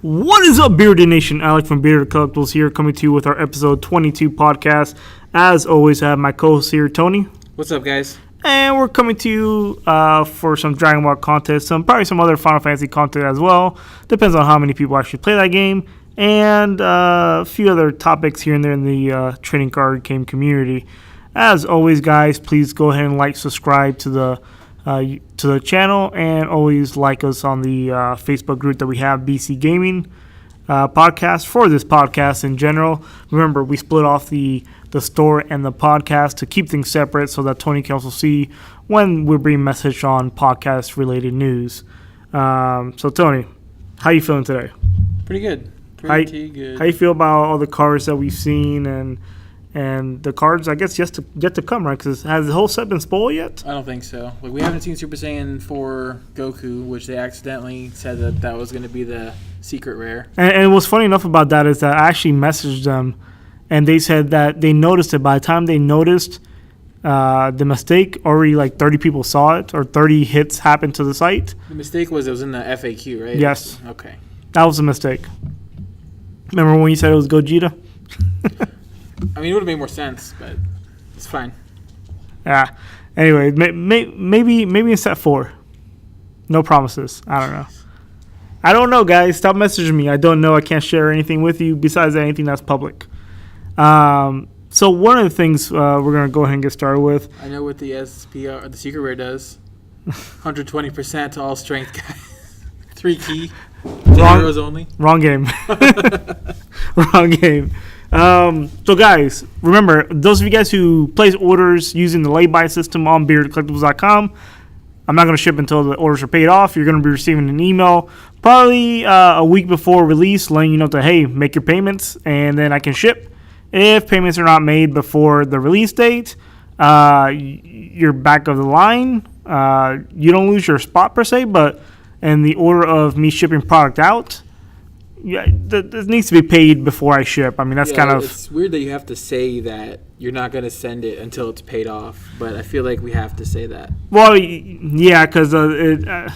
What is up, Bearded Nation? Allek from Bearded Collectibles here, coming to you with our episode 22 podcast. As always, I have my co-host here, Tony. What's up, guys? And we're coming to you for some Dragon Ball content, probably some other Final Fantasy content as well. Depends on how many people actually play that game, and a few other topics here and there in the trading card game community. As always, guys, please go ahead and subscribe to the channel, and always like us on the Facebook group that we have, BC Gaming Podcast, for this podcast in general. Remember, we split off the store and the podcast to keep things separate so that Tony can also see when we're being messaged on podcast related news. So Tony, how you feeling today? Pretty good. Pretty good. How you feel about all the cards that we've seen and the cards, I guess, yet to come, right? Because has the whole set been spoiled yet? I don't think so. Like, we haven't seen Super Saiyan 4 Goku, which they accidentally said that was going to be the secret rare. And what's funny enough about that is that I actually messaged them, and they said that they noticed it. By the time they noticed the mistake, already like 30 people saw it, or 30 hits happened to the site. The mistake was it was in the FAQ, right? Yes. Okay. That was a mistake. Remember when you said it was Gogeta? I mean, it would have made more sense, but it's fine. Yeah. Anyway, maybe in set 4. No promises. I don't know. I don't know, guys. Stop messaging me. I don't know. I can't share anything with you besides anything that's public. So one of the things we're going to go ahead and get started with. I know what the SPR, the secret rare does. 120% to all strength guys. 3 key. Zeros only. Wrong game. Wrong game. So guys, remember, those of you guys who place orders using the lay-by system on beardedcollectibles.com, I'm not going to ship until the orders are paid off. You're going to be receiving an email probably a week before release letting you know that, hey, make your payments and then I can ship. If payments are not made before the release date, you're back of the line. You don't lose your spot per se, but in the order of me shipping product out, yeah, this needs to be paid before I ship. I mean, that's kind of... It's weird that you have to say that you're not going to send it until it's paid off, but I feel like we have to say that. Well, yeah, because I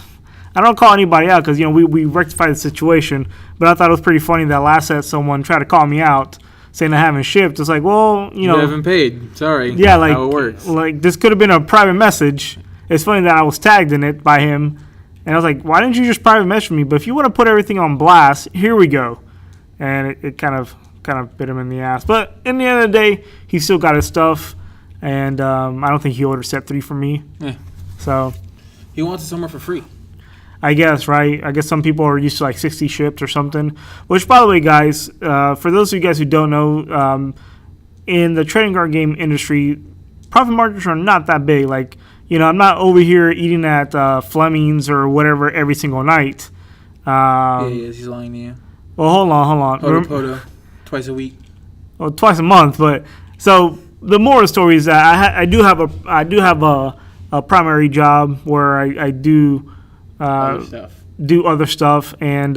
don't call anybody out because, we rectified the situation, but I thought it was pretty funny that last set someone tried to call me out saying I haven't shipped. It's like, well, you haven't paid. Sorry. Yeah, like, how it works. Like, this could have been a private message. It's funny that I was tagged in it by him. And I was like, why didn't you just private message me? But if you want to put everything on blast, here we go. And it kind of bit him in the ass. But in the end of the day, he still got his stuff. And I don't think he ordered set 3 from me. Yeah. So he wants it somewhere for free. I guess, right? I guess some people are used to like 60 shipped or something. Which, by the way, guys, for those of you guys who don't know, in the trading card game industry, profit margins are not that big. Like, I'm not over here eating at Fleming's or whatever every single night. Yeah, he is. He's lying to you. Well, hold on. Poto, twice a week. Well, twice a month. But so the moral of the story is that I do have a primary job where I do do other stuff, and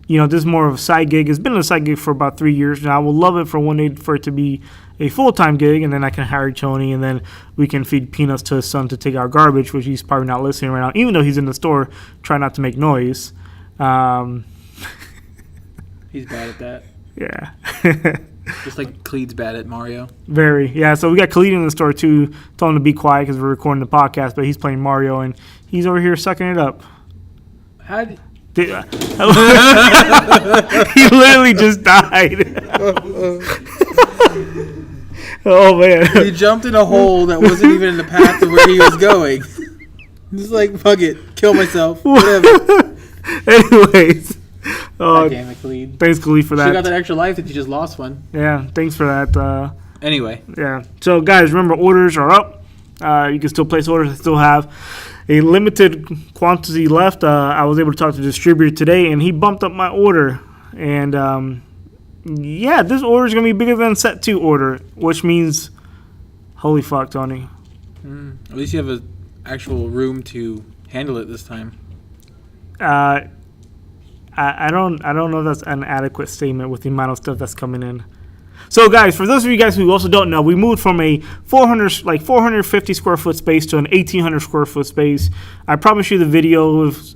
this is more of a side gig. It's been a side gig for about 3 years now. I would love it for one day for it to be a full-time gig, and then I can hire Tony, and then we can feed peanuts to his son to take out garbage, which he's probably not listening right now, even though he's in the store trying not to make noise. He's bad at that. Yeah. Just like Khalid's bad at Mario. Very. Yeah, so we got Khalid in the store, too. Told him to be quiet because we're recording the podcast, but he's playing Mario, and he's over here sucking it up. He literally just died. Oh, man. He jumped in a hole that wasn't even in the path to where he was going. Just like, fuck it. Kill myself. Whatever. Anyways. Damn it, Khalid. Thanks, Khalid, for that. You got that extra life that you just lost one. Yeah, thanks for that. Anyway. Yeah. So, guys, remember, orders are up. You can still place orders. I still have a limited quantity left. I was able to talk to the distributor today, and he bumped up my order. And, yeah, this order is going to be bigger than set 2 order, which means, holy fuck, Tony. At least you have an actual room to handle it this time. I don't know if that's an adequate statement with the amount of stuff that's coming in. So, guys, for those of you guys who also don't know, we moved from a 450 square foot space to an 1,800 square foot space. I promise you the video of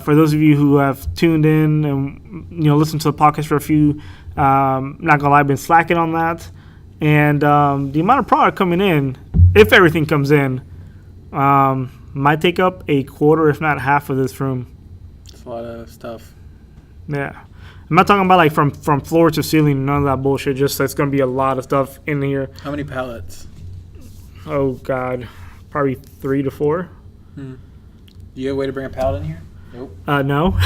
For those of you who have tuned in and listened to the podcast for a few, not gonna lie, I've been slacking on that, and the amount of product coming in, if everything comes in, might take up a quarter, if not half, of this room. It's a lot of stuff. Yeah, I'm not talking about like from floor to ceiling, none of that bullshit. Just that's gonna be a lot of stuff in here. How many pallets? Oh God, probably 3 to 4. Do you have a way to bring a pallet in here? Nope. No.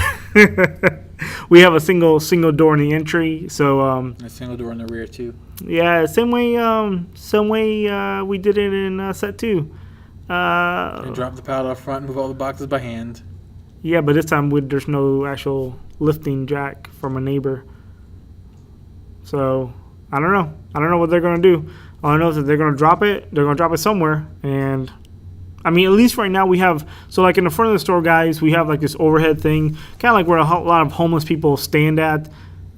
We have a single door in the entry, so a single door in the rear too. Yeah, same way we did it in set 2. And drop the pallet up front and move all the boxes by hand. Yeah, but this time there's no actual lifting jack from a neighbor. So I don't know what they're gonna do. All I know is that they're gonna drop it. They're gonna drop it somewhere, and I mean, at least right now we have, so like in the front of the store, guys, we have like this overhead thing, kind of like where a lot of homeless people stand at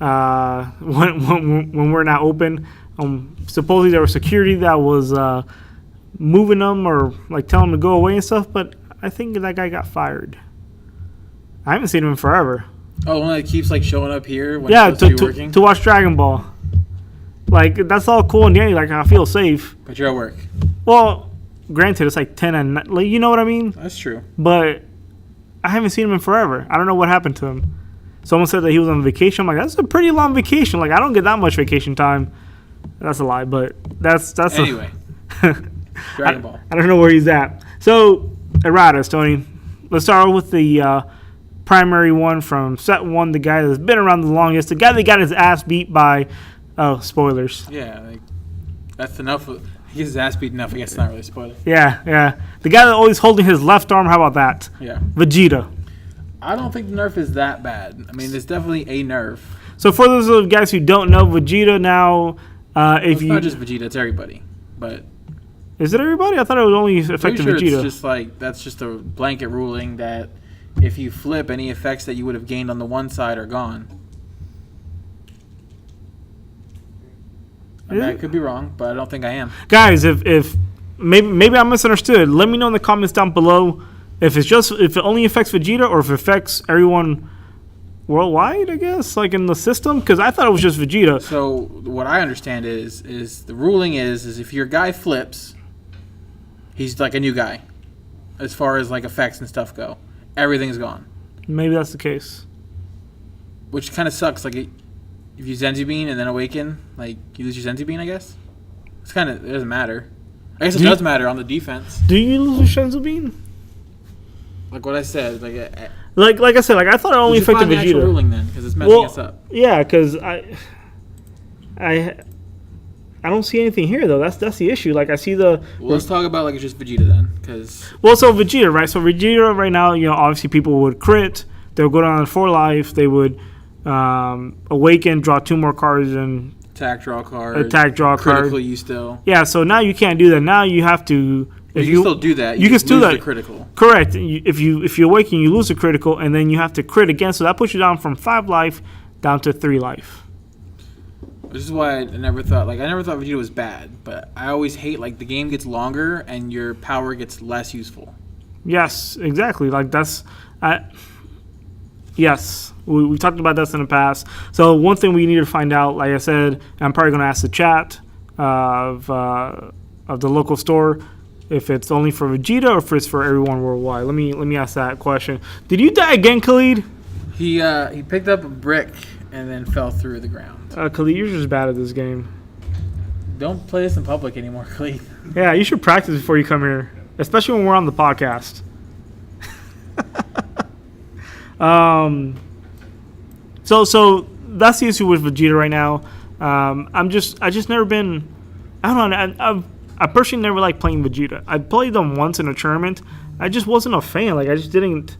when we're not open. Supposedly there was security that was moving them or like telling them to go away and stuff, but I think that guy got fired. I haven't seen him in forever. Oh, the one that keeps like showing up here when yeah, it's supposed to be working? To watch Dragon Ball. Like, that's all cool and dandy. Like, I feel safe. But you're at work. Well, granted, it's like 10 and like, you know what I mean? That's true. But I haven't seen him in forever. I don't know what happened to him. Someone said that he was on vacation. I'm like, that's a pretty long vacation. Like, I don't get that much vacation time. That's a lie, but that's anyway. Dragon Ball. I don't know where he's at. So, Erratas, Tony. Let's start with the primary one from set 1, the guy that's been around the longest, the guy that got his ass beat by, spoilers. Yeah, like, that's enough. He gets his ass beat enough. I guess it's not really a spoiler. Yeah. The guy that's always holding his left arm, how about that? Yeah. Vegeta. I don't think the nerf is that bad. I mean, there's definitely a nerf. So for those guys who don't know, Vegeta now, it's not just Vegeta, it's everybody. But is it everybody? I thought it was only affected Vegeta. It's just like, that's just a blanket ruling that if you flip, any effects that you would have gained on the one side are gone. I mean, I could be wrong, but I don't think I am. Guys, if maybe I misunderstood, let me know in the comments down below if it only affects Vegeta or if it affects everyone worldwide, I guess, like in the system, because I thought it was just Vegeta. So what I understand is the ruling is if your guy flips, he's like a new guy as far as like effects and stuff go. Everything's gone. Maybe that's the case. Which kind of sucks. Like, if you Zenzu Bean and then awaken, like, you lose your Zenzu Bean, I guess? It doesn't matter. I guess it does matter on the defense. Do you lose your Shenzu Bean? Like what I said. Like I said, like I thought it only affected Vegeta. Actual ruling then, because it's messing us up. Yeah, because I don't see anything here, though. That's the issue. Like, I see the... Well, let's talk about, like, it's just Vegeta, then, because... Well, so Vegeta, right? So Vegeta right now, obviously people would crit. They would go down for life. They would awaken, draw 2 more cards, and... Attack, draw card. Critical you still. Yeah, so now you can't do that. Now you have to... If you can still do that. You can still lose the critical. Correct. If you awaken, you lose the critical, and then you have to crit again. So that puts you down from 5 life down to 3 life. This is why I never thought Vegeta was bad, but I always hate, like, the game gets longer and your power gets less useful. Yes, exactly. Like, that's... yes, we talked about this in the past. So one thing we need to find out, like I said, I'm probably going to ask the chat of the local store if it's only for Vegeta or if it's for everyone worldwide. Let me ask that question. Did you die again, Khalid? He picked up a brick and then fell through the ground. Khalid, you're just bad at this game. Don't play this in public anymore, Khalid. Yeah, you should practice before you come here, especially when we're on the podcast. So that's the issue with Vegeta right now. I just never been. I don't know. I personally never liked playing Vegeta. I played them once in a tournament. I just wasn't a fan. Like, I just didn't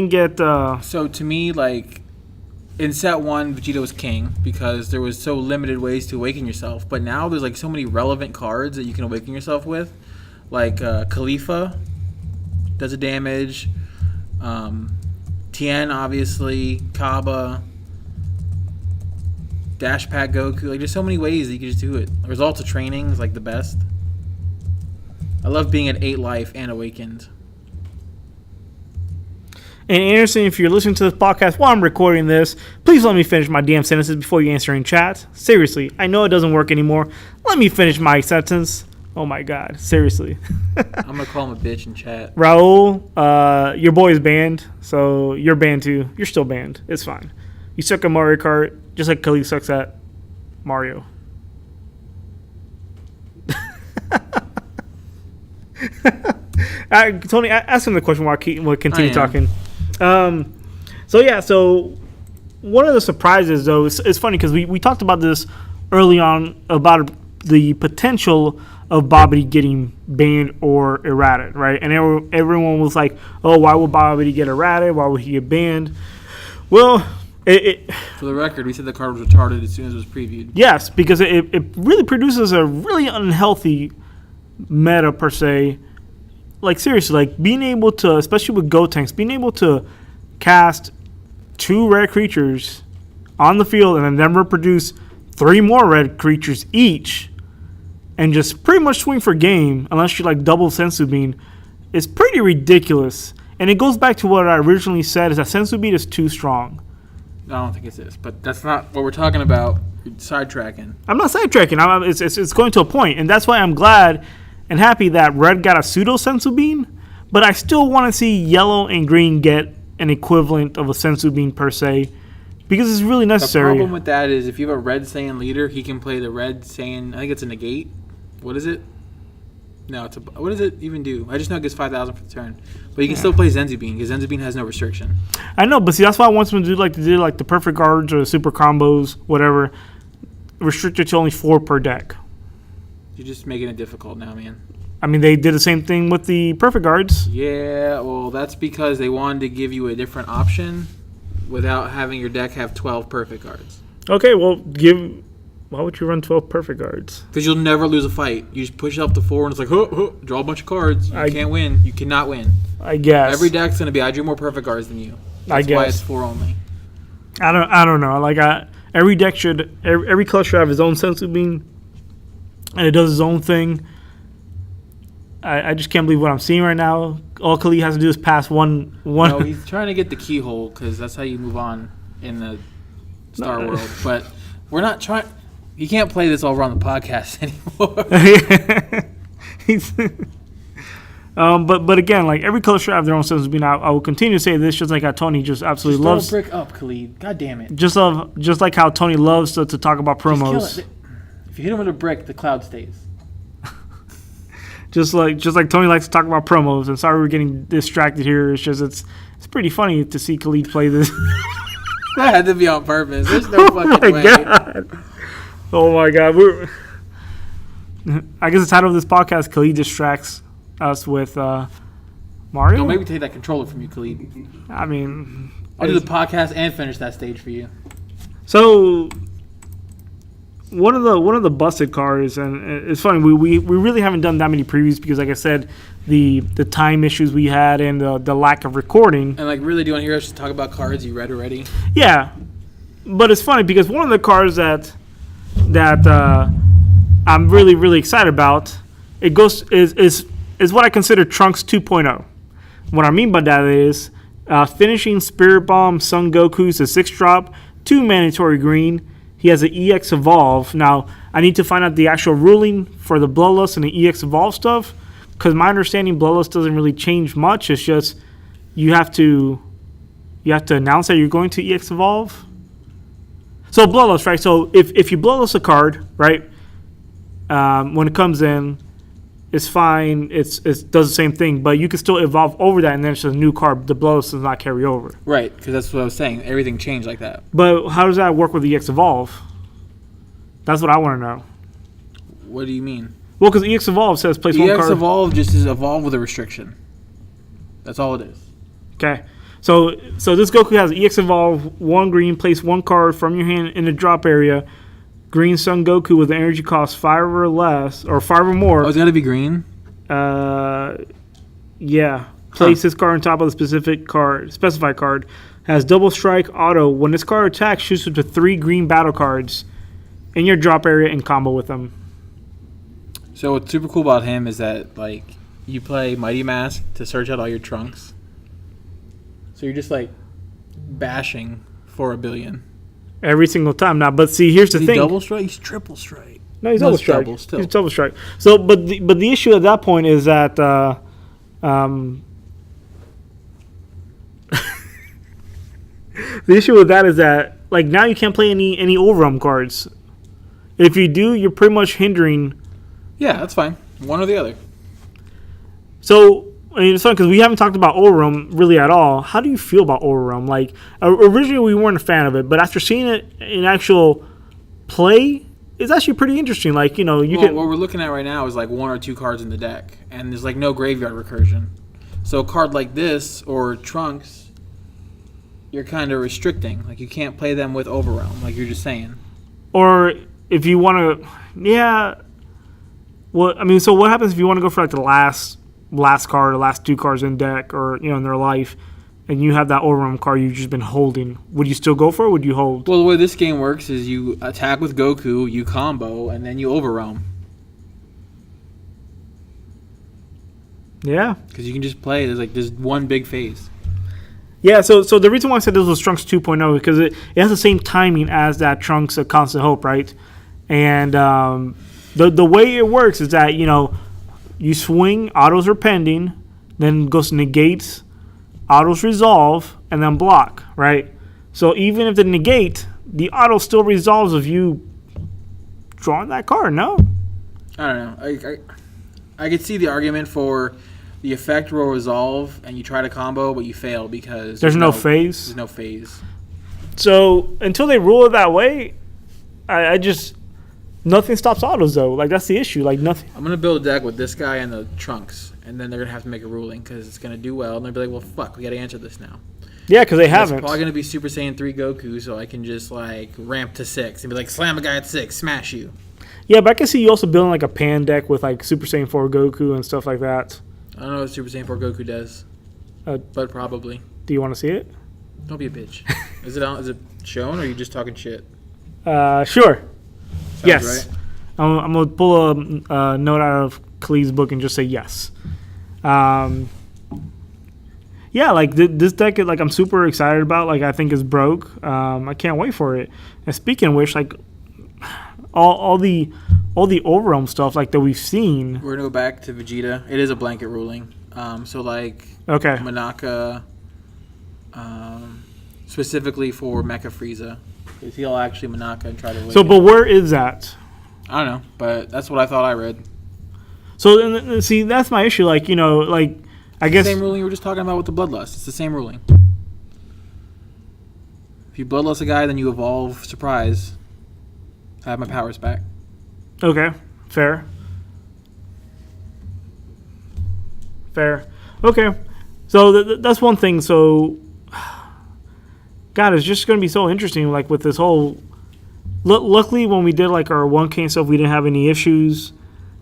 get. So to me, like, in set 1, Vegeta was king because there was so limited ways to awaken yourself. But now there's like so many relevant cards that you can awaken yourself with, like Khalifa does a damage, Tien obviously, Kaba, Dash Pack Goku. Like, there's so many ways that you can just do it. Results of training is like the best. I love being at 8 life and awakened. And Anderson, if you're listening to this podcast while I'm recording this, please let me finish my damn sentences before you answer in chat. Seriously, I know it doesn't work anymore. Let me finish my sentence. Oh my God, seriously. I'm going to call him a bitch in chat. Raul, your boy is banned, so you're banned too. You're still banned. It's fine. You suck at Mario Kart, just like Khalid sucks at Mario. Tony, ask him the question while we'll continue talking. So one of the surprises, though, it's funny because we talked about this early on about the potential of Bobbity getting banned or errated, right? And everyone was like, oh, why would Bobbity get errated? Why would he get banned? Well, for the record, we said the card was retarded as soon as it was previewed. Yes, because it really produces a really unhealthy meta, per se. Like, seriously, like, being able to, especially with Gotenks, being able to cast 2 red creatures on the field and then never produce 3 more red creatures each and just pretty much swing for game, unless you, like, double Sensu Bean, is pretty ridiculous. And it goes back to what I originally said, is that Sensu Bean is too strong. I don't think it is, but that's not what we're talking about. You're sidetracking. I'm not sidetracking. It's going to a point, and that's why I'm glad and happy that red got a pseudo Sensu Bean, but I still want to see yellow and green get an equivalent of a Sensu Bean, per se, because it's really necessary. The problem with that is if you have a red Saiyan leader, he can play the red Saiyan, I think it's a negate. What is it? No, what does it even do? I just know it gets 5,000 for the turn. But you can still play Zenzu Bean, because Zenzu Bean has no restriction. I know, but see, that's why I want them to do like the perfect guards or the super combos, whatever, restricted to only 4 per deck. You're just making it difficult now, man. I mean, they did the same thing with the perfect guards. Yeah, well, that's because they wanted to give you a different option without having your deck have 12 perfect guards. Okay, well, why would you run 12 perfect guards? Because you'll never lose a fight. You just push it up to 4 and it's like, draw a bunch of cards. You can't win. You cannot win. I guess. Every deck's going to be, I drew more perfect guards than you. That's why it's 4 only. I don't know. Like, every deck every color should have his own Sensu Bean, and it does its own thing. I just can't believe what I'm seeing right now. All Khalid has to do is pass one. No, he's trying to get the keyhole because that's how you move on in the Star World. But we're not trying. You can't play this over on the podcast anymore. But again, like, every color should have their own Sensu Bean. I will continue to say this, just like how Tony just absolutely loves. Throw a brick up, Khalid. God damn it. Just like how Tony loves to talk about promos. If you hit him with a brick, the cloud stays. Just like Tony likes to talk about promos, and sorry we're getting distracted here. It's just it's pretty funny to see Khalid play this. That had to be on purpose. There's no fucking way. God. Oh my God! I guess the title of this podcast, Khalid distracts us with Mario. Don't maybe take that controller from you, Khalid. I mean, I'll do the podcast and finish that stage for you. So. One of the busted cards, and it's funny, we really haven't done that many previews because, like I said, the time issues we had and the lack of recording. And, like, really, do you want to hear us just talk about cards you read already? Yeah, but it's funny because one of the cards that I'm really, really excited about, is what I consider Trunks 2.0. What I mean by that is finishing Spirit Bomb Son Goku's a 6-drop, 2 mandatory green. He has an EX Evolve. Now, I need to find out the actual ruling for the Bloodlust and the EX Evolve stuff, because my understanding, Bloodlust doesn't really change much. It's just you have to announce that you're going to EX Evolve. So Bloodlust, right? So if you Bloodlust a card, right, when it comes in, it's fine. It does the same thing, but you can still evolve over that, and then it's just a new card. The Bloodlust does not carry over. Right, because that's what I was saying. Everything changed like that. But how does that work with the EX Evolve? That's what I want to know. What do you mean? Well, because EX Evolve says place one card. EX Evolve just is evolve with a restriction. That's all it is. Okay. So this Goku has EX Evolve, 1 green, place 1 card from your hand in the drop area. Green Son Goku with an energy cost 5 or less, or 5 or more. Oh, it's got to be green? Yeah. Place this card on top of the specified card. Has double strike auto. When this card attacks, shoots up to 3 green battle cards in your drop area in combo with them. So what's super cool about him is that, like, you play Mighty Mask to search out all your Trunks. So So you're just like bashing for a billion. Every single time. Now, but see, here's the Is he thing. double strike? He's triple strike. No, he's double strike. Still. He's double strike. So, but the issue at that point is that the issue with that is that like now you can't play any overrun cards. If you do, you're pretty much hindering. Yeah, that's fine. One or the other. So, I mean, it's fun because we haven't talked about overrun really at all. How do you feel about overrun? Like originally we weren't a fan of it, but after seeing it in actual play, it's actually pretty interesting. Like you can. What we're looking at right now is like 1 or 2 cards in the deck, and there's like no graveyard recursion. So a card like this or Trunks, you're kind of restricting. Like you can't play them with Overwhelm, like you're just saying. Or if you want to, yeah. Well, I mean, so what happens if you want to go for like the last card, the last 2 cards in deck, or in their life, and you have that Overwhelm card you've just been holding? Would you still go for it? Or would you hold? Well, the way this game works is you attack with Goku, you combo, and then you Overwhelm. Yeah, because you can just play. There's one big phase. Yeah, so the reason why I said this was Trunks 2.0 because it has the same timing as that Trunks A Constant Hope, right? And the way it works is that, you swing, autos are pending, then goes to negates, autos resolve, and then block, right? So even if they negate, the auto still resolves if you drawing that card, no? I don't know. I could see the argument for the effect will resolve and you try to combo, but you fail because there's no phase. There's no phase. So until they rule it that way, I just nothing stops autos though. Like that's the issue. Like nothing. I'm gonna build a deck with this guy and the Trunks, and then they're gonna have to make a ruling because it's gonna do well, and they'll be like, "Well, fuck, we gotta answer this now." Yeah, because they haven't. It's probably gonna be Super Saiyan 3 Goku, so I can just ramp to 6 and be like, "Slam a guy at 6, smash you." Yeah, but I can see you also building like a pan deck with like Super Saiyan 4 Goku and stuff like that. I don't know what Super Saiyan 4 Goku does, but probably. Do you want to see it? Don't be a bitch. Is it shown, or are you just talking shit? Sure. Sounds Yes. right. I'm going to pull a note out of Khalid's book and just say yes. Yeah, like this deck, like I'm super excited about. Like I think it's broke. I can't wait for it. And speaking of which, like all the Overwhelm stuff like that we've seen. We're gonna go back to Vegeta. It is a blanket ruling. Okay. Manaka, specifically for Mecha Frieza, because he'll actually Manaka and try to win. So, but where is that? I don't know, but that's what I thought I read. So, see, that's my issue. Like, I guess The same ruling you were just talking about with the Bloodlust. It's the same ruling. If you Bloodlust a guy, then you evolve Surprise. I have my powers back. Okay, fair. Okay, so that's one thing. So, God, it's just going to be so interesting. Like with this whole. Luckily, when we did like our 1K and stuff, we didn't have any issues.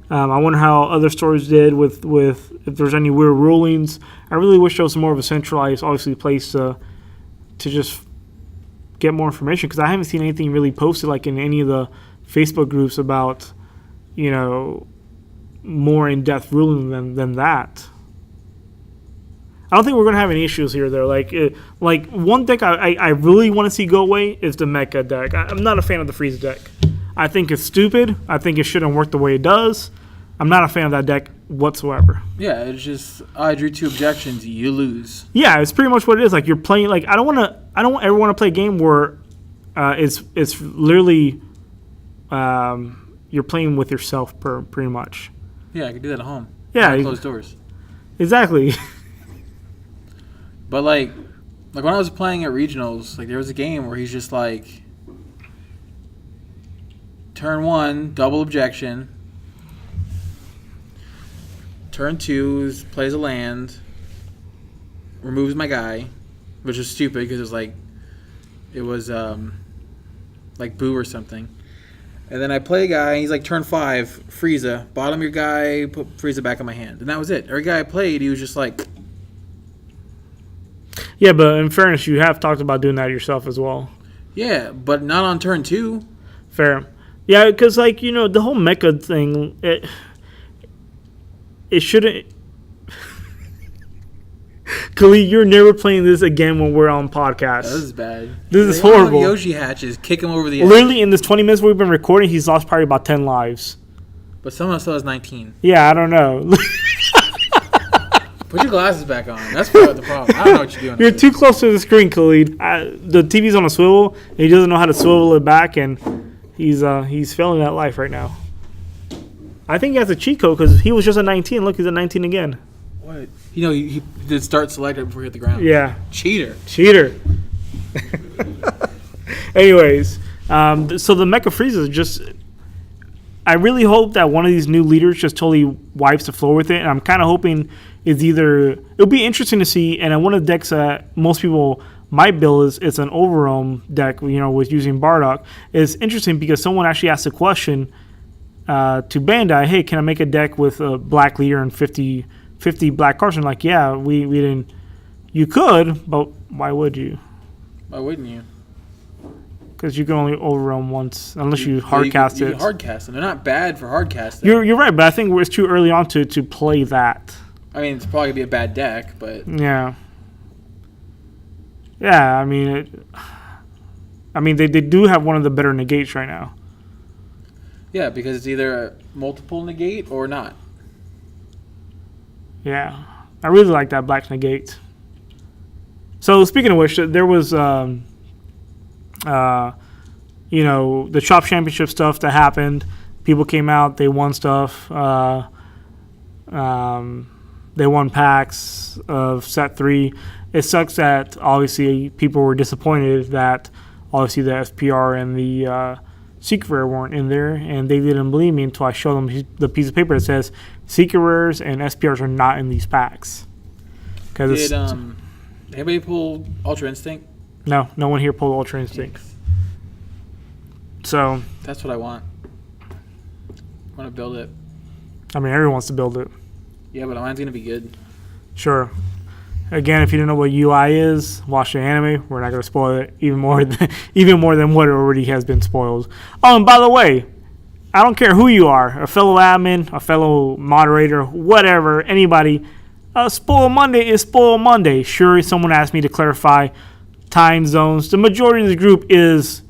I wonder how other stores did with if there's any weird rulings. I really wish there was more of a centralized, obviously, place to just get more information because I haven't seen anything really posted like in any of the Facebook groups about more in-depth ruling than that. I don't think we're gonna have any issues here though. Like one deck I really want to see go away is the Mecha deck. I'm not a fan of the Frieza deck. I think it's stupid. I think it shouldn't work the way it does. I'm not a fan of that deck whatsoever. Yeah, it's just I drew 2 objections. You lose. Yeah, it's pretty much what it is. Like you're playing. Like I don't ever want to play a game where it's literally you're playing with yourself pretty much. Yeah, I could do that at home. Yeah, closed doors. Exactly. But like when I was playing at regionals, like there was a game where he's just like, turn 1, double objection. Turn 2 plays a land, removes my guy, which is stupid because it was like Boo or something. And then I play a guy, and he's like, turn 5, Frieza, bottom your guy, put Frieza back in my hand, and that was it. Every guy I played, he was just like. Yeah, but in fairness, you have talked about doing that yourself as well. Yeah, but not on turn 2. Fair. Yeah, because, the whole mecha thing, it shouldn't... Khalid, you're never playing this again when we're on podcast. This is bad. This is horrible. Yoshi hatches, kick him over the edge. Literally, in this 20 minutes we've been recording, he's lost probably about 10 lives. But someone still has 19. Yeah, I don't know. Put your glasses back on. That's part of the problem. I don't know what you're doing. You're too close to the screen, Khalid. The TV's on a swivel, and he doesn't know how to swivel it back, and he's failing that life right now. I think he has a cheat code because he was just a 19. Look, he's a 19 again. What? You know, he did start select right before he hit the ground. Yeah. Cheater. Anyways, so the Mecha Freezes just... I really hope that one of these new leaders just totally wipes the floor with it, and I'm kind of hoping it's either... It'll be interesting to see, and one of the decks that most people might build is it's an Overwhelm deck, with using Bardock. It's interesting because someone actually asked a question... to Bandai, hey, can I make a deck with a black leader and 50 black cards? And like, yeah, we didn't. You could, but why would you? Why wouldn't you? Because you can only overwhelm once, unless you hardcast it. You hardcast them. They're not bad for hardcasting. You're right, but I think it's too early on to play that. I mean, it's probably gonna be a bad deck, but yeah. I mean, they do have one of the better negates right now. Yeah, because it's either a multiple negate or not. Yeah. I really like that black negate. So, speaking of which, there was, the Chop Championship stuff that happened. People came out, they won stuff. They won packs of set 3. It sucks that, obviously, people were disappointed that, obviously, the SPR and the... Secret Rare weren't in there, and they didn't believe me until I showed them the piece of paper that says Secret Rares and SPRs are not in these packs. Did anybody pull Ultra Instinct? No one here pulled Ultra Instinct. So that's what I want. I want to build it. I mean, everyone wants to build it. Yeah, but mine's gonna be good. Sure. Again, if you don't know what UI is, watch the anime. We're not going to spoil it even more than what it already has been spoiled. Oh, and by the way, I don't care who you are, a fellow admin, a fellow moderator, whatever, anybody. Spoil Monday is Spoil Monday. Sure, someone asked me to clarify time zones. The majority of the group is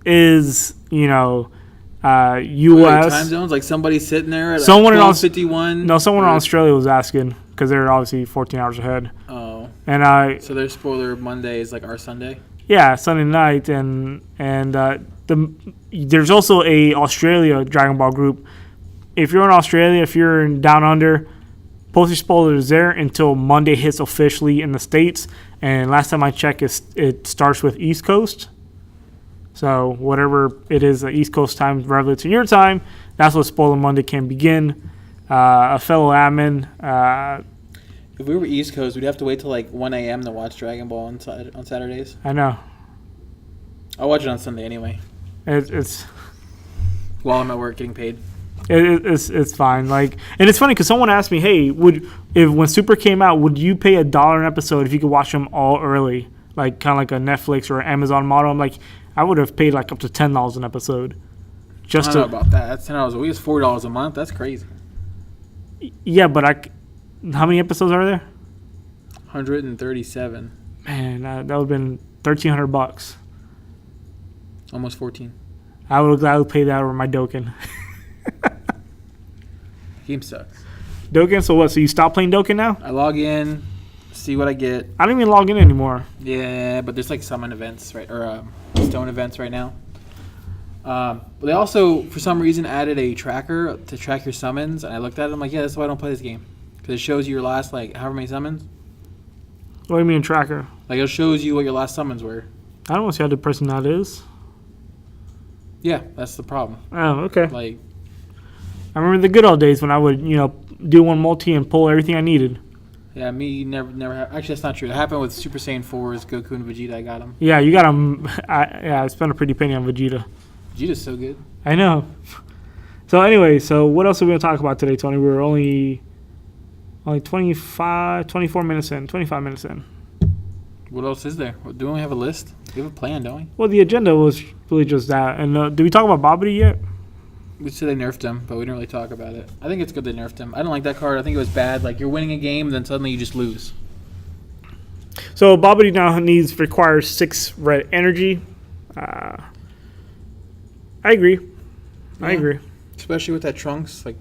U.S. Wait, time zones? Like somebody sitting there at 12:51? No, someone in Australia was asking. Because they're obviously 14 hours ahead. Oh. And so their spoiler Monday is like our Sunday? Yeah, Sunday night. And there's also a Australia Dragon Ball group. If you're in Australia, if you're in Down Under, post your spoilers there until Monday hits officially in the States. And last time I checked, it starts with East Coast. So whatever it is, the East Coast time relative to your time, that's what Spoiler Monday can begin. A fellow admin. If we were East Coast, we'd have to wait till like 1 a.m. to watch Dragon Ball on Saturdays. I know. I'll watch it on Sunday anyway. It's while I'm at work getting paid. It's fine. Like, and it's funny because someone asked me, "Hey, when Super came out, would you pay $1 an episode if you could watch them all early, like kind of like a Netflix or Amazon model?" I'm like, I would have paid like up to $10 an episode. I don't know about that. That's $10 a week. It's $4 a month. That's crazy. Yeah, but how many episodes are there? 137. Man, that would have been $1,300. Almost 14. I would gladly pay that over my Dokkan. Game sucks. Dokkan, so what? So you stop playing Dokkan now? I log in, see what I get. I don't even log in anymore. Yeah, but there's like summon events, right? Or stone events right now. But they also, for some reason, added a tracker to track your summons. And I looked at it, I'm like, yeah, that's why I don't play this game. Because it shows you your last, like, however many summons. What do you mean tracker? Like, it shows you what your last summons were. I don't want to see how the person that is. Yeah, that's the problem. Oh, okay. Like, I remember the good old days when I would, do one multi and pull everything I needed. Yeah, me never. Actually, that's not true. It happened with Super Saiyan 4's Goku and Vegeta. I got them. Yeah, you got them. I spent a pretty penny on Vegeta. Vegeta's so good. I know. So anyway, what else are we going to talk about today, Tony? We're only 24 minutes in, 25 minutes in. What else is there? Don't we have a list? We have a plan, don't we? Well, the agenda was really just that. And did we talk about Babidi yet? We said they nerfed him, but we didn't really talk about it. I think it's good they nerfed him. I don't like that card. I think it was bad. Like, you're winning a game, and then suddenly you just lose. So Bobbity now requires 6 red energy. I agree. I Yeah. agree. Especially with that Trunks. Like,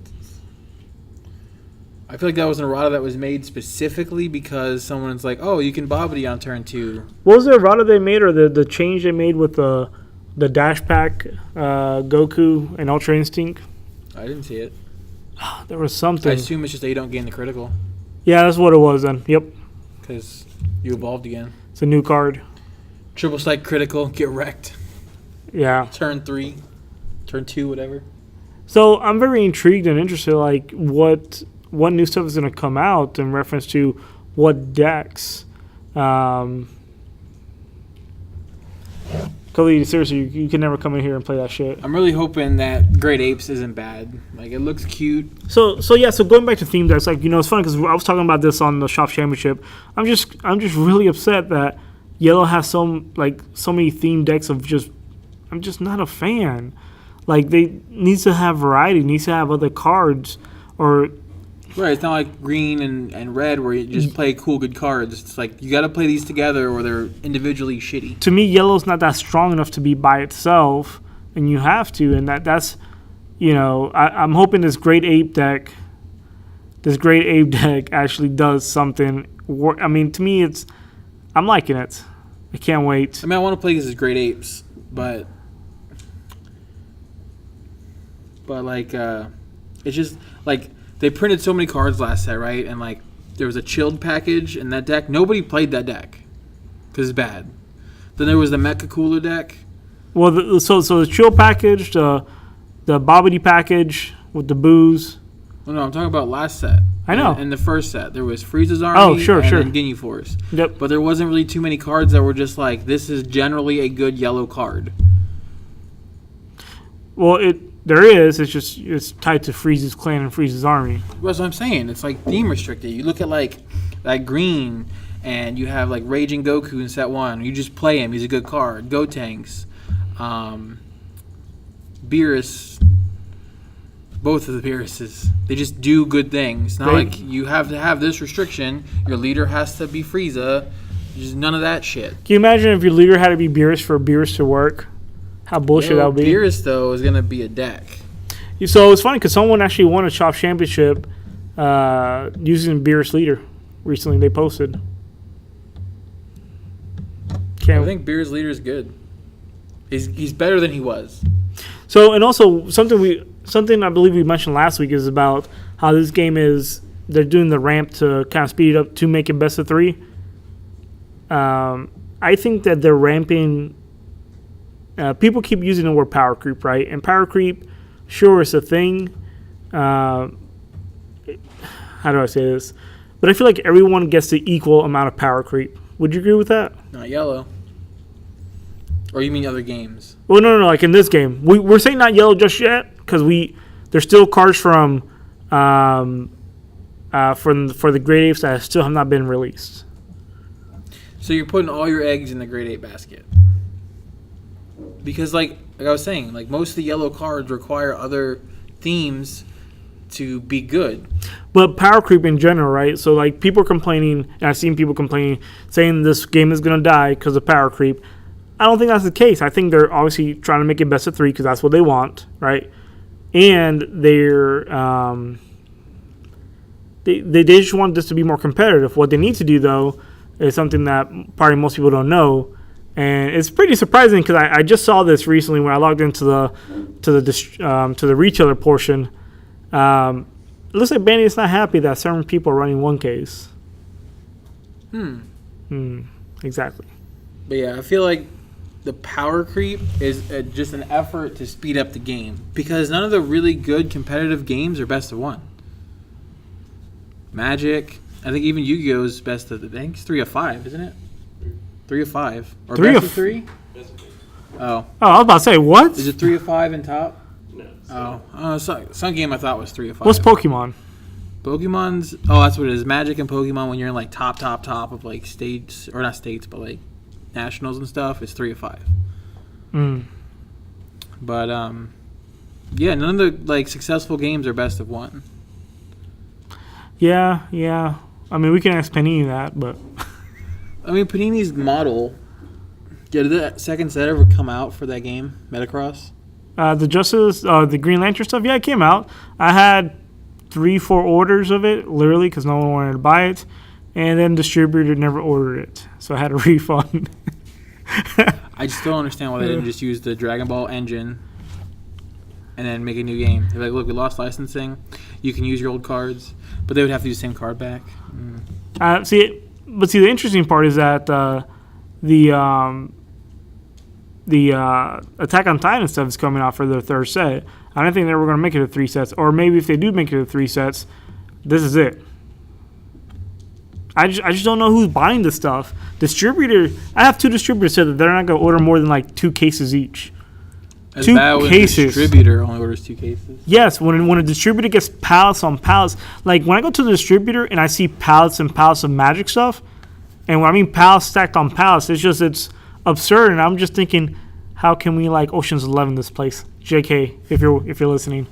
I feel like that was an errata that was made specifically because someone's like, oh, you can Bobbity on turn 2. What was the errata they made, or the change they made with the Dash Pack, Goku, and Ultra Instinct? I didn't see it. There was something. I assume it's just that you don't gain the critical Yeah, that's what it was then. Yep. because you evolved again. It's a new card. Triple strike critical, get wrecked. Yeah. Turn 3, turn 2, whatever. So I'm very intrigued and interested, like, what new stuff is going to come out in reference to what decks. Khalid, seriously, you can never come in here and play that shit. I'm really hoping that Great Apes isn't bad. Like, it looks cute. So going back to theme decks, like, it's funny because I was talking about this on the Shop Championship. I'm just really upset that Yellow has so many theme decks of just. I'm just not a fan. Like, they needs to have variety, needs to have other cards, or. Right, it's not like green and red where you just play cool, good cards. It's like you got to play these together or they're individually shitty. To me, yellow's not that strong enough to be by itself, and you have to. And that's, I'm hoping this Great Ape deck actually does something. I mean, to me, I'm liking it. I can't wait. I mean, I want to play these as Great Apes, but like, it's just like. They printed so many cards last set, right? And, like, there was a chilled package in that deck. Nobody played that deck because it's bad. Then there was the Mecha Cooler deck. Well, so the chill package, the Bobbity package with the booze. Well, no, I'm talking about last set. I know. In the first set, there was Frieza's Army sure. and Ginyu Force. Yep. But there wasn't really too many cards that were just like, this is generally a good yellow card. Well, there is. It's tied to Frieza's clan and Frieza's army. That's what I'm saying. It's like theme restricted. You look at like that green, and you have like Raging Goku in set 1. You just play him. He's a good card. Gotenks, Beerus. Both of the Beeruses. They just do good things. Not like you have to have this restriction. Your leader has to be Frieza. Just none of that shit. Can you imagine if your leader had to be Beerus for Beerus to work? How bullshit that would be. Beerus, though, is going to be a deck. So it's funny because someone actually won a Shop Championship using Beerus leader recently. They posted. I think Beerus leader is good. He's better than he was. So, and also something I believe we mentioned last week is about how this game they're doing the ramp to kind of speed it up to make it best of 3. I think that they're ramping. People keep using the word power creep, right? And power creep, sure, is a thing. How do I say this? But I feel like everyone gets the equal amount of power creep. Would you agree with that? Not yellow. Or you mean other games? Well, no. Like in this game, we're saying not yellow just yet because there's still cards from for the Great Apes that still have not been released. So you're putting all your eggs in the Great Ape basket. Because like I was saying, like most of the yellow cards require other themes to be good. But power creep in general, right? So like people are complaining, and I've seen people complaining, saying this game is gonna die because of power creep. I don't think that's the case. I think they're obviously trying to make it best of 3 because that's what they want, right? And they're they just want this to be more competitive. What they need to do though is something that probably most people don't know. And it's pretty surprising because I just saw this recently when I logged into the retailer portion. It looks like Bandit's not happy that certain people are running 1Ks. Exactly. But yeah, I feel like the power creep is just an effort to speed up the game because none of the really good competitive games are best of 1. Magic, I think even Yu-Gi-Oh is best of. I think it's 3 of 5, isn't it? 3 of 5 or best of 3? Oh, I was about to say what? Is it 3 of 5 in top? No. Some game I thought was 3 of 5. What's Pokemon? Pokemon's that's what it is. Magic and Pokemon when you're in like top of like states or not states but like nationals and stuff. It's 3 of 5. But yeah, none of the like successful games are best of 1. Yeah. I mean, we can ask Panini that, but I mean, Panini's model. Did the second set ever come out for that game, Metacross? The Justice, the Green Lantern stuff, yeah, it came out. I had 3-4 orders of it, literally, because no one wanted to buy it. And then distributor never ordered it, so I had a refund. I just don't understand why they didn't just use the Dragon Ball engine and then make a new game. They're like, look, we lost licensing. You can use your old cards, but they would have to use the same card back. See, the interesting part is that the Attack on Titan stuff is coming out for the third set. I don't think they were going to make it to 3 sets, or maybe if they do make it to 3 sets, this is it. I just don't know who's buying this stuff. I have 2 distributors said that they're not going to order more than like 2 cases each. As 2 bad when cases. the distributor only orders 2 cases. Yes, when a distributor gets pallets on pallets, like when I go to the distributor and I see pallets and pallets of Magic stuff, and when I mean pallets stacked on pallets, it's absurd, and I'm just thinking, how can we like Ocean's 11 this place? JK, if you're listening.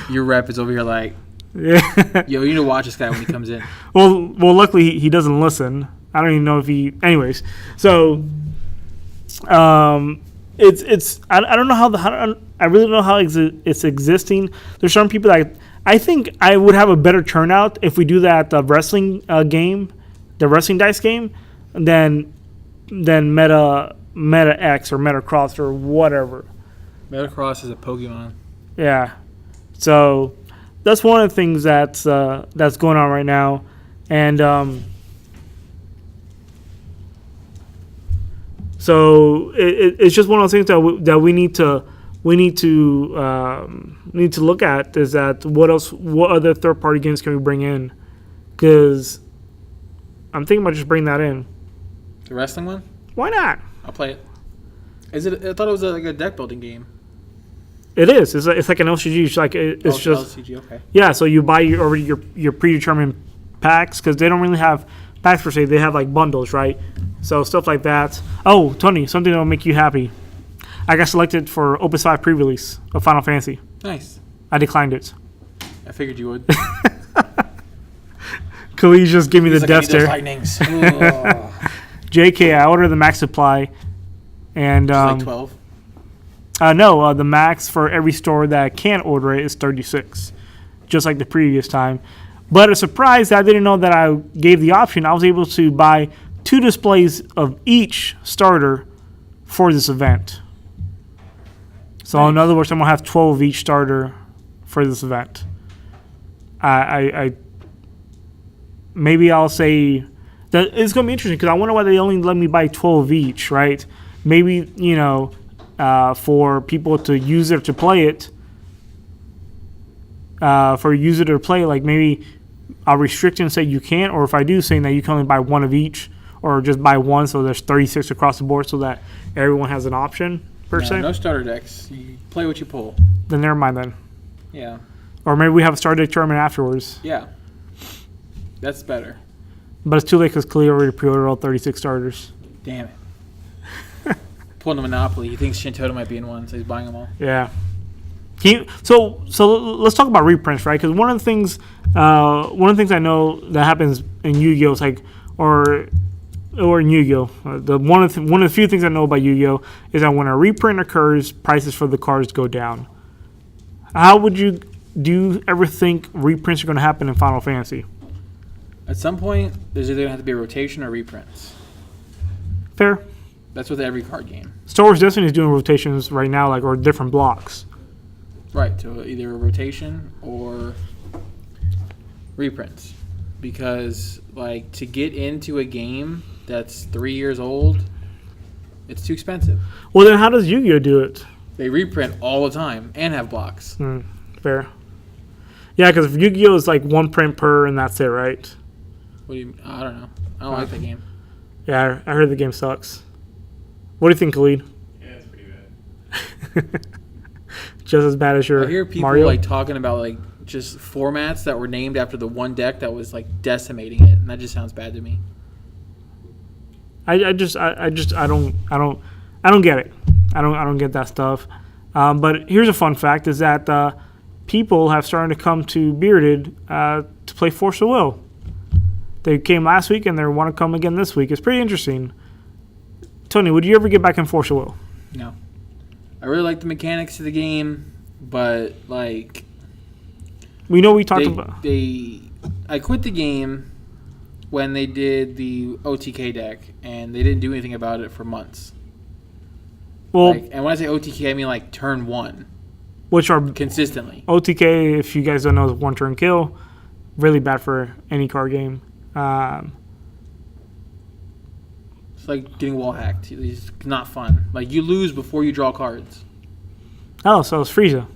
Your rep is over here like, yeah. yo, you need to watch this guy when he comes in. Well, luckily he doesn't listen. I don't even know if he. Anyways, so it's I don't know I really don't know how it's existing. There's some people that I think I would have a better turnout if we do that wrestling game, the wrestling dice game, than Meta X or Metacross or whatever. Metacross is a Pokemon. Yeah. So that's one of the things that's going on right now, and so it's just one of those things that we need to look at, is that what other third party games can we bring in? Because I'm thinking about just bringing that in. The wrestling one? Why not? I'll play it. I thought it was like a deck building game. It is. It's like an LCG. It's just LCG. Okay. Yeah. So you buy your predetermined packs, because they don't really have packs per se. They have like bundles, right? So stuff like that. Oh, Tony, something that will make you happy. I got selected for Opus 5 pre-release of Final Fantasy. Nice. I declined it. I figured you would. Khalid just give me the death stare. Lightnings. JK, I ordered the max supply, and like 12. No, the max for every store that can order it is 36, just like the previous time. But a surprise that I didn't know that I gave the option. I was able to buy 2 displays of each starter for this event. So Nice. in other words, I'm gonna have 12 of each starter for this event. I maybe I'll say that it's gonna be interesting, because I wonder why they only let me buy 12 each, right? Maybe for people to use it to play it. For a user to play, like maybe I'll restrict it and say you can't, or if I do, saying that you can only buy 1 of each, or just buy 1, so there's 36 across the board, so that everyone has an option per se. No starter decks. You play what you pull. Then never mind then. Yeah. Or maybe we have a starter deck tournament afterwards. Yeah. That's better. But it's too late, because Khalid already pre-ordered all 36 starters. Damn it. Pulling a Monopoly. He thinks Shintoto might be in one, so he's buying them all. Yeah. So let's talk about reprints, right? Because one of the things I know that happens in Yu-Gi-Oh! Is like, or in Yu-Gi-Oh! One of the few things I know about Yu-Gi-Oh! Is that when a reprint occurs, prices for the cards go down. Do you ever think reprints are going to happen in Final Fantasy? At some point, there's either going to have to be a rotation or reprints. Fair. That's with every card game. Star Wars Destiny is doing rotations right now, like, or different blocks. Right, so either a rotation or reprints. Because, like, to get into a game that's 3 years old, it's too expensive. Well, then how does Yu-Gi-Oh! Do it? They reprint all the time and have blocks. Fair. Yeah, because Yu-Gi-Oh! Is like 1 print per, and that's it, right? What do you? I don't know. I don't like that game. Yeah, I heard the game sucks. What do you think, Khalid? Yeah, it's pretty bad. Just as bad as your I hear people Mario? like talking about like just formats that were named after the one deck that was like decimating it, and that just sounds bad to me. I don't get it. I don't get that stuff. But here's a fun fact: is that people have started to come to Bearded to play Force of Will. They came last week, and they want to come again this week. It's pretty interesting. Tony, would you ever get back in Force of Will? No. I really like the mechanics of the game, but like We know we talked about. I quit the game when they did the OTK deck, and they didn't do anything about it for months. Well, And when I say OTK, I mean like turn 1. Which are consistently. OTK, if you guys don't know, is one turn kill. Really bad for any card game. It's like getting wall hacked. It's not fun. Like, you lose before you draw cards. Oh, so it's Frieza.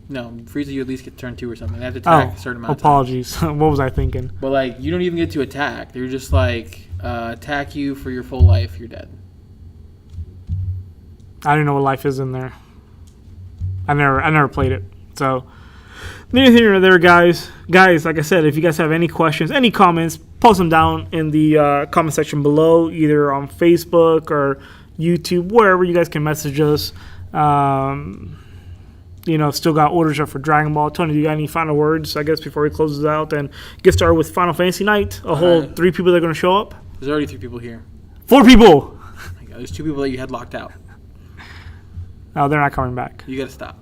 No, Frieza, you at least get turn 2 or something. They have to attack a certain amount of time. Apologies. What was I thinking? But, like, you don't even get to attack. They're just like, attack you for your full life, you're dead. I don't know what life is in there. I never played it. So, neither here nor there, guys. Guys, like I said, if you guys have any questions, any comments, post them down in the comment section below, either on Facebook or YouTube, wherever you guys can message us. Still got orders up for Dragon Ball. Tony, do you got any final words, I guess, before we close this out and get started with Final Fantasy Night? A whole 3 people that are going to show up? There's already 3 people here. 4 people! Oh my God, there's 2 people that you had locked out. Oh, they're not coming back. You gotta stop.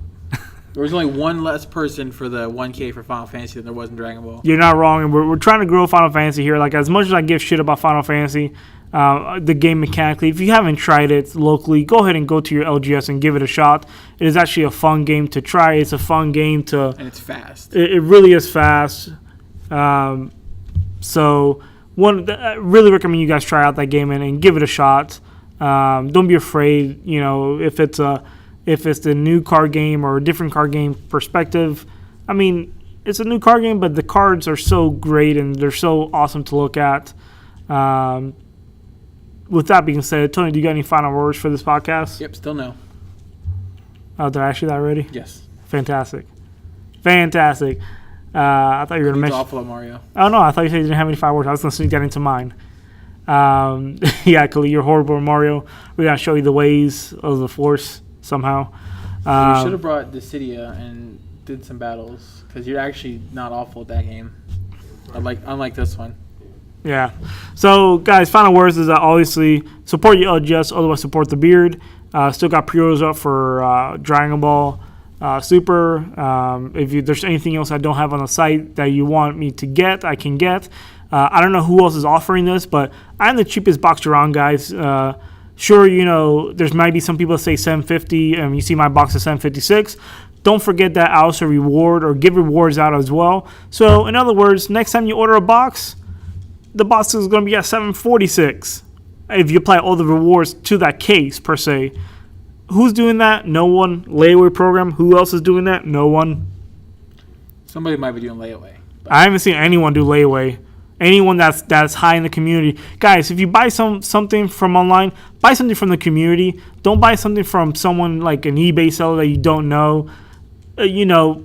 There was only 1 less person for the 1K for Final Fantasy than there was in Dragon Ball. You're not wrong, and we're trying to grow Final Fantasy here. Like, as much as I give shit about Final Fantasy, the game mechanically, if you haven't tried it locally, go ahead and go to your LGS and give it a shot. It is actually a fun game to try. It's a fun game to... And it's fast. It really is fast. I really recommend you guys try out that game and give it a shot. Don't be afraid, if it's the new card game or a different card game perspective. I mean, it's a new card game, but the cards are so great and they're so awesome to look at. With that being said, Tony, do you got any final words for this podcast? Yep, still no. Oh, did I ask you that already? Yes. Fantastic. I thought you were going to mention... awful at Mario. Oh, no, I thought you said you didn't have any final words. I was going to sneak that into mine. Yeah, Khalil, you're horrible at Mario. We're going to show you the ways of the Force somehow. You should have brought Dissidia and did some battles, because you're actually not awful at that game. Unlike this one. Yeah. So, guys, final words is that obviously support your LGS, otherwise support the beard. Still got pre-orders up for Dragon Ball Super. If there's anything else I don't have on the site that you want me to get, I can get. I don't know who else is offering this, but I'm the cheapest box around, guys. Sure, there's might be some people that say $750, and you see my box is $756. Don't forget that I also reward or give rewards out as well. So, in other words, next time you order a box, the box is going to be at $746 if you apply all the rewards to that case, per se. Who's doing that? No one. Layaway program. Who else is doing that? No one. Somebody might be doing layaway. I haven't seen anyone do layaway. Anyone that's high in the community. Guys, if you buy something from online, buy something from the community. Don't buy something from someone like an eBay seller that you don't know.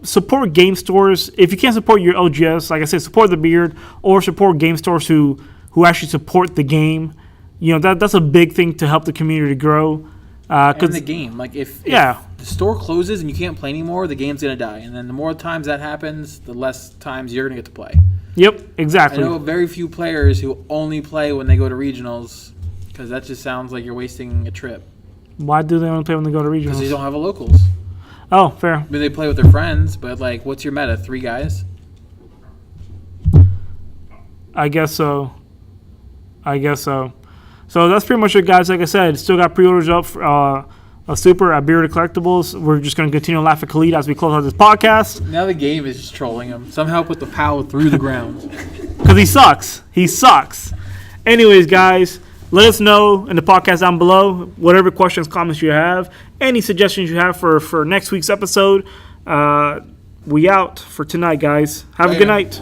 Support game stores. If you can't support your LGS, like I said, support the beard or support game stores who actually support the game. That's a big thing to help the community grow. And the game, like if the store closes and you can't play anymore, the game's gonna die. And then the more times that happens, the less times you're gonna get to play. Yep, exactly. I know very few players who only play when they go to regionals, because that just sounds like you're wasting a trip. Why do they only play when they go to regionals? Because they don't have a locals. Oh, fair. I mean, they play with their friends, but like, what's your meta? 3 guys? I guess so. So that's pretty much it, guys. Like I said, still got pre-orders up for a Super at Bearded Collectibles. We're just going to continue to laugh at Khalid as we close out this podcast. Now the game is just trolling him. Somehow put the POW through the ground. Because he sucks. Anyways, guys, let us know in the podcast down below whatever questions, comments you have, any suggestions you have for next week's episode. We out for tonight, guys. Have a good night.